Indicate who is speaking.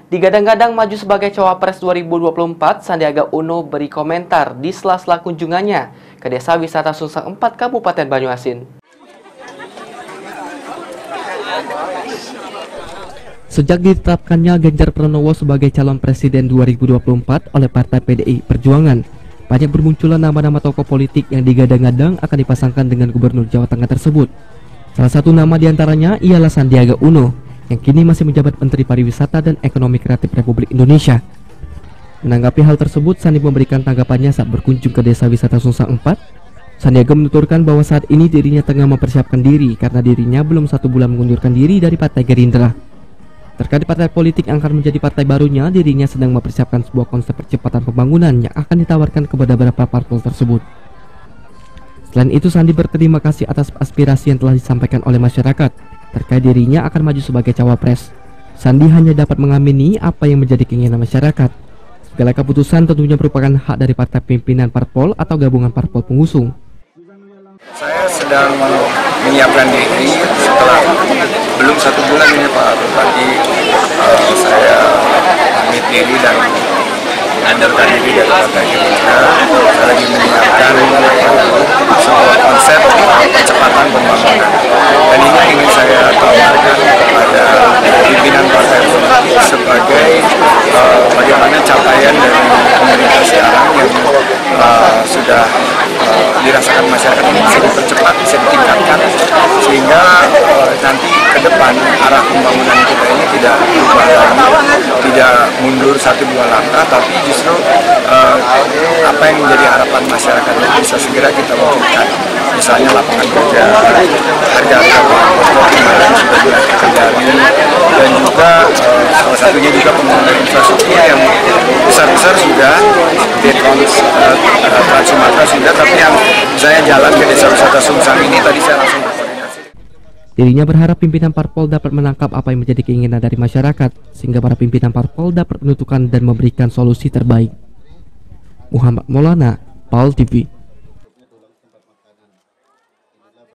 Speaker 1: Digadang-gadang maju sebagai Cawapres 2024, Sandiaga Uno beri komentar di sela-sela kunjungannya ke Desa Wisata Sungsang 4 Kabupaten Banyuasin. Sejak ditetapkannya Ganjar Pranowo sebagai calon presiden 2024 oleh Partai PDI Perjuangan, banyak bermunculan nama-nama tokoh politik yang digadang-gadang akan dipasangkan dengan Gubernur Jawa Tengah tersebut. Salah satu nama diantaranya ialah Sandiaga Uno, yang kini masih menjabat Menteri Pariwisata dan Ekonomi Kreatif Republik Indonesia. Menanggapi hal tersebut, Sandi memberikan tanggapannya saat berkunjung ke Desa Wisata Sungsang 4. Sandiaga menuturkan bahwa saat ini dirinya tengah mempersiapkan diri karena dirinya belum 1 bulan mengundurkan diri dari Partai Gerindra. Terkait partai politik yang akan menjadi partai barunya, dirinya sedang mempersiapkan sebuah konsep percepatan pembangunan yang akan ditawarkan kepada beberapa parpol tersebut. Selain itu, Sandi berterima kasih atas aspirasi yang telah disampaikan oleh masyarakat terkait dirinya akan maju sebagai cawapres. Sandi hanya dapat mengamini apa yang menjadi keinginan masyarakat. Segala keputusan tentunya merupakan hak dari partai pimpinan parpol atau gabungan parpol pengusung.
Speaker 2: Saya sedang menyiapkan diri setelah belum 1 bulan ini Pak Bupati, saya pamit diri dan mengandalkan diri dari Partai Gerindra. Saya lagi menyiapkan sebuah konsep percepatan pembangunan, dan ini ingin saya tawarkan kepada pimpinan partai politik sebagai bagaimana capaian dari pemerintah sekarang yang sudah dirasakan masyarakat ini bisa dipercepat, bisa ditingkatkan, sehingga nanti ke depan arah pembangunan kita ini tidak berubah lagi, tidak mundur 1-2 langkah, tapi justru apa yang menjadi harapan masyarakat itu bisa segera kita wujudkan. Misalnya lapangan kerja, harga-harga bahan pokok yang sudah dikendali, dan juga salah satunya juga pembangunan infrastruktur yang besar-besar sudah, seperti Trans Sumatera sudah, tapi yang saya jalan ke Desa Wisata Sungsang ini tadi saya langsung berkoordinasi.
Speaker 1: Dirinya berharap pimpinan parpol dapat menangkap apa yang menjadi keinginan dari masyarakat, sehingga para pimpinan parpol dapat menentukan dan memberikan solusi terbaik. Muhammad Maulana, PAUL TV.